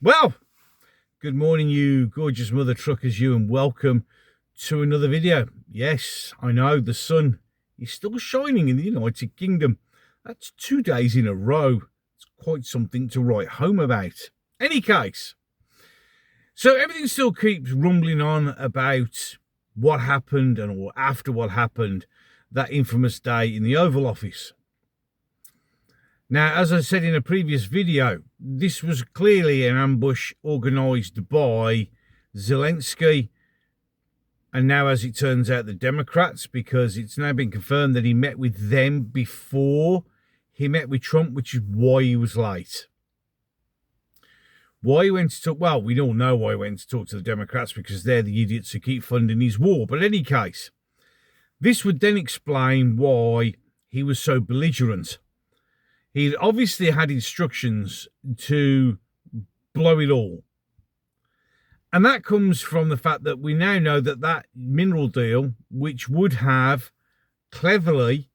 Well, good morning, you gorgeous mother truckers, and welcome to another video. Yes, I know the sun is still shining in the United Kingdom. That's 2 days in a row. It's quite something to write home about. Any case, so everything still keeps rumbling on about what happened or after what happened that infamous day in the Oval Office. Now, as I said in a previous video, this was clearly an ambush organised by Zelensky, and now, as it turns out, the Democrats, because it's now been confirmed that he met with them before he met with Trump, which is why he was late. Why he went to talk, well, we all know why he went to talk to the Democrats, because they're the idiots who keep funding his war. But in any case, this would then explain why he was so belligerent. He obviously had instructions to blow it all. And that comes from the fact that we now know that that mineral deal, which would have cleverly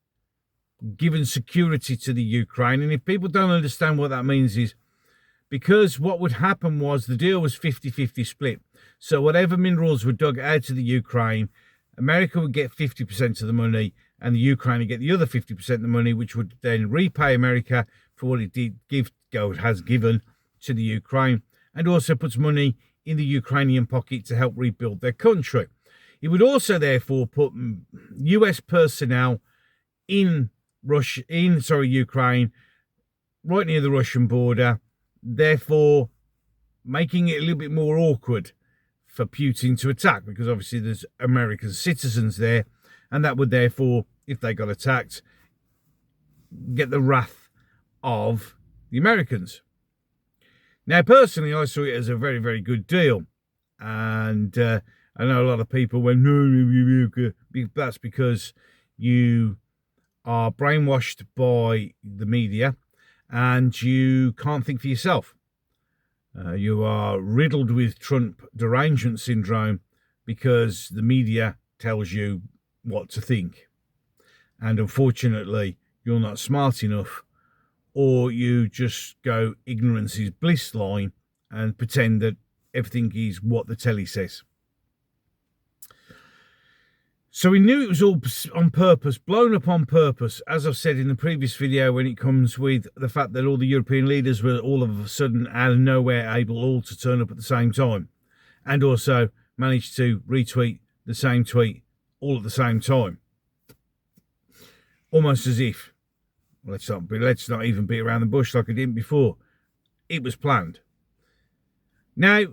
given security to the Ukraine, and if people don't understand what that means, is because what would happen was the deal was 50-50 split. So whatever minerals were dug out of the Ukraine, America would get 50% of the money, and the Ukraine would get the other 50% of the money, which would then repay America for what it has given to the Ukraine, and also puts money in the Ukrainian pocket to help rebuild their country. It would also therefore put US personnel in Ukraine, right near the Russian border, therefore making it a little bit more awkward for Putin to attack, because obviously there's American citizens there, and that would therefore, if they got attacked, get the wrath of the Americans. Now, personally, I saw it as a very, very good deal, and I know a lot of people went, no, that's because you are brainwashed by the media and you can't think for yourself. You are riddled with Trump derangement syndrome because the media tells you what to think. And unfortunately, you're not smart enough, or you just go ignorance is bliss line and pretend that everything is what the telly says. So we knew it was all on purpose, blown up on purpose, as I've said in the previous video, when it comes with the fact that all the European leaders were all of a sudden out of nowhere able all to turn up at the same time, and also managed to retweet the same tweet all at the same time. Almost as if, let's not even beat around the bush like I did before. It was planned. Now,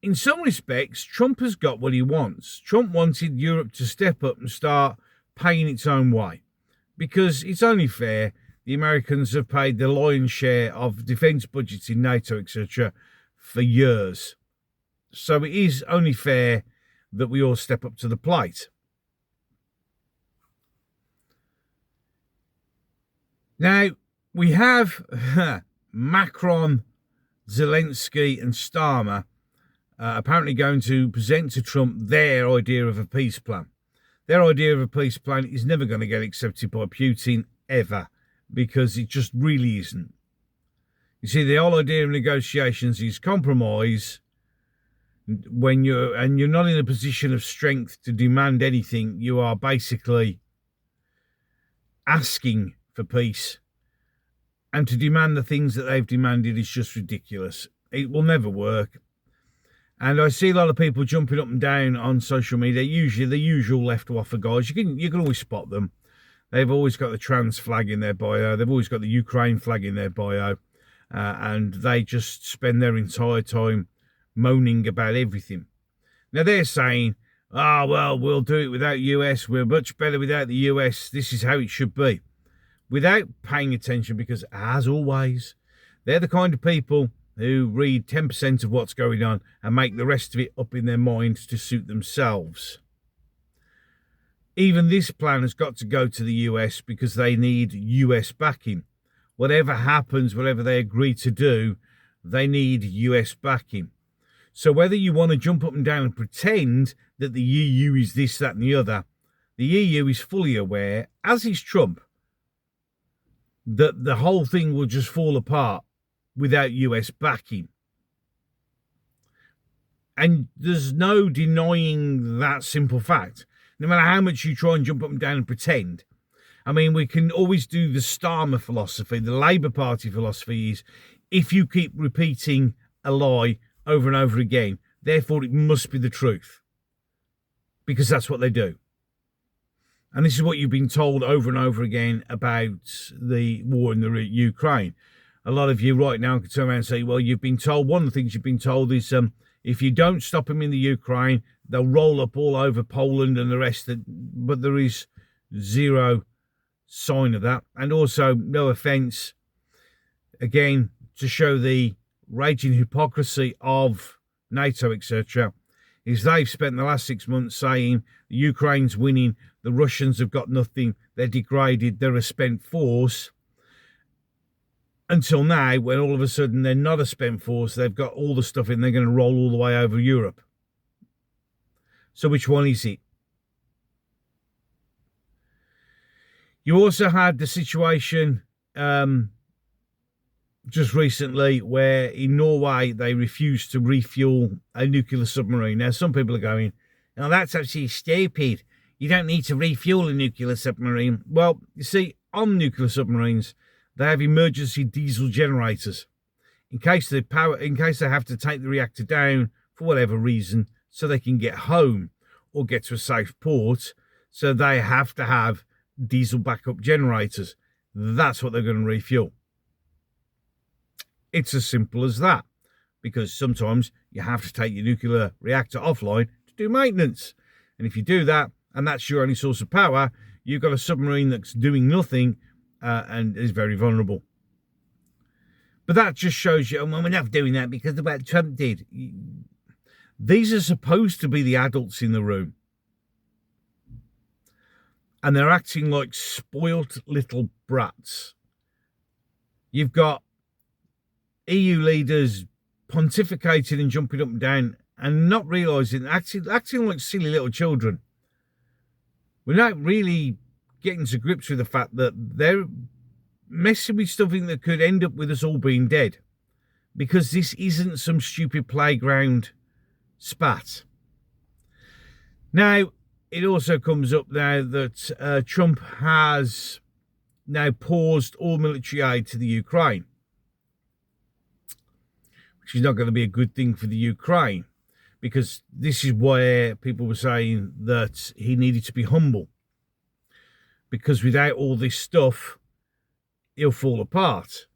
in some respects, Trump has got what he wants. Trump wanted Europe to step up and start paying its own way, because it's only fair. The Americans have paid the lion's share of defence budgets in NATO, etc., for years. So it is only fair that we all step up to the plate. Now, we have Macron, Zelensky and Starmer apparently going to present to Trump their idea of a peace plan. Their idea of a peace plan is never going to get accepted by Putin, ever, because it just really isn't. You see, the whole idea of negotiations is compromise when you're not in a position of strength to demand anything. You are basically asking for peace, and to demand the things that they've demanded is just ridiculous. It will never work. And I see a lot of people jumping up and down on social media, usually the usual left waffer guys. You can always spot them. They've always got the trans flag in their bio. They've always got the Ukraine flag in their bio. And they just spend their entire time moaning about everything. Now they're saying, well, we'll do it without US. We're much better without the US. This is how it should be. Without paying attention, because as always, they're the kind of people who read 10% of what's going on and make the rest of it up in their minds to suit themselves. Even this plan has got to go to the US because they need US backing. Whatever happens, whatever they agree to do, they need US backing. So whether you want to jump up and down and pretend that the EU is this, that and the other, the EU is fully aware, as is Trump, that the whole thing will just fall apart without US backing. And there's no denying that simple fact. No matter how much you try and jump up and down and pretend. I mean, we can always do the Starmer philosophy. The Labour Party philosophy is if you keep repeating a lie over and over again, therefore it must be the truth. Because that's what they do. And this is what you've been told over and over again about the war in the Ukraine. A lot of you right now can turn around and say, well, you've been told, one of the things you've been told is if you don't stop them in the Ukraine, they'll roll up all over Poland and the rest. But there is zero sign of that. And also, no offence, again, to show the raging hypocrisy of NATO, etc., is they've spent the last 6 months saying Ukraine's winning, the Russians have got nothing, they're degraded, they're a spent force. Until now, when all of a sudden they're not a spent force, they've got all the stuff in, they're going to roll all the way over Europe. So which one is it? You also had the situation just recently where in Norway they refused to refuel a nuclear submarine. Now, some people are going, now that's actually stupid. You don't need to refuel a nuclear submarine. Well, you see, on nuclear submarines, they have emergency diesel generators in case they have to take the reactor down for whatever reason so they can get home or get to a safe port. So they have to have diesel backup generators. That's what they're going to refuel. It's as simple as that, because sometimes you have to take your nuclear reactor offline to do maintenance. And if you do that, and that's your only source of power, you've got a submarine that's doing nothing and is very vulnerable. But that just shows you, well, we're not doing that because of what Trump did. These are supposed to be the adults in the room. And they're acting like spoilt little brats. You've got EU leaders pontificating and jumping up and down and not realising, acting like silly little children. We're not really getting to grips with the fact that they're messing with something that could end up with us all being dead. Because this isn't some stupid playground spat. Now, it also comes up now that Trump has now paused all military aid to the Ukraine, which is not going to be a good thing for the Ukraine, because this is where people were saying that he needed to be humble, because without all this stuff, he'll fall apart.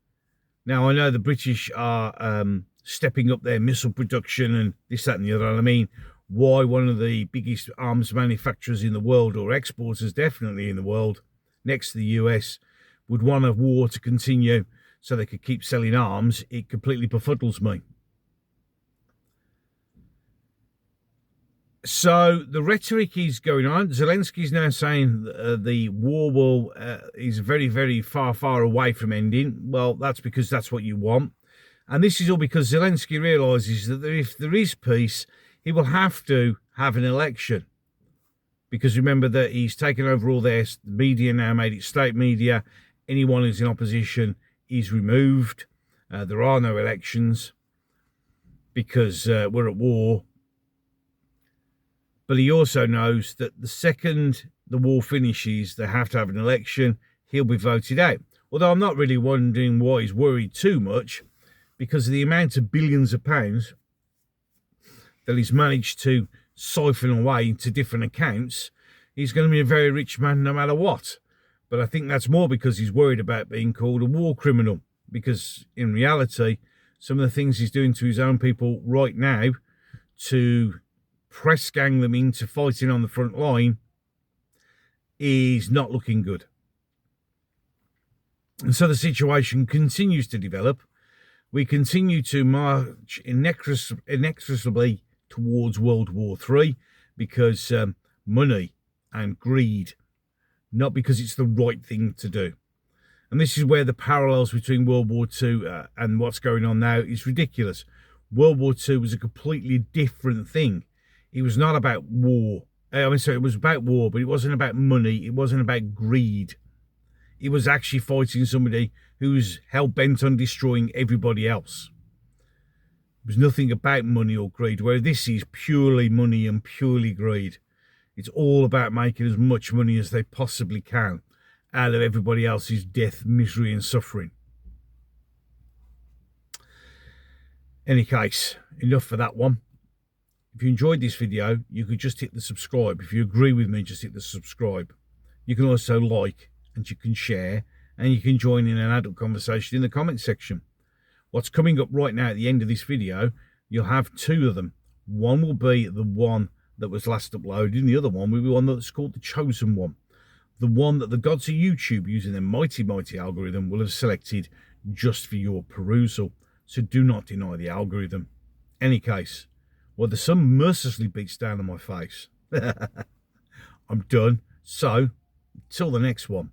Now, I know the British are stepping up their missile production and this, that and the other. And I mean, why one of the biggest arms manufacturers in the world, or exporters definitely in the world, next to the US, would want a war to continue so they could keep selling arms, it completely befuddles me. So the rhetoric is going on. Zelensky is now saying the war is very, very far, far away from ending. Well, that's because that's what you want. And this is all because Zelensky realises that if there is peace, he will have to have an election. Because remember that he's taken over all their media now, made it state media. Anyone who's in opposition is removed. There are no elections because we're at war. But he also knows that the second the war finishes, they have to have an election. He'll be voted out. Although I'm not really wondering why he's worried too much, because of the amount of billions of pounds that he's managed to siphon away into different accounts. He's going to be a very rich man no matter what. But I think that's more because he's worried about being called a war criminal. Because in reality, some of the things he's doing to his own people right now to press gang them into fighting on the front line is not looking good. And so the situation continues to develop. We continue to march inexorably towards World War III because money and greed, not because it's the right thing to do. And this is where the parallels between World War II and what's going on now is ridiculous. World War II was a completely different thing. It was not about war. It was about war, but it wasn't about money. It wasn't about greed. It was actually fighting somebody who's hell-bent on destroying everybody else. It was nothing about money or greed, where this is purely money and purely greed. It's all about making as much money as they possibly can out of everybody else's death, misery and suffering. Any case, enough for that one. If you enjoyed this video, you could just hit the subscribe. If you agree with me, just hit the subscribe. You can also like, and you can share, and you can join in an adult conversation in the comment section. What's coming up right now at the end of this video, you'll have two of them. One will be the one that was last uploaded, and the other one will be one that's called the Chosen One. The one that the gods of YouTube, using their mighty, mighty algorithm, will have selected just for your perusal. So do not deny the algorithm. Any case, well, the sun mercilessly beats down on my face. I'm done. So, till the next one.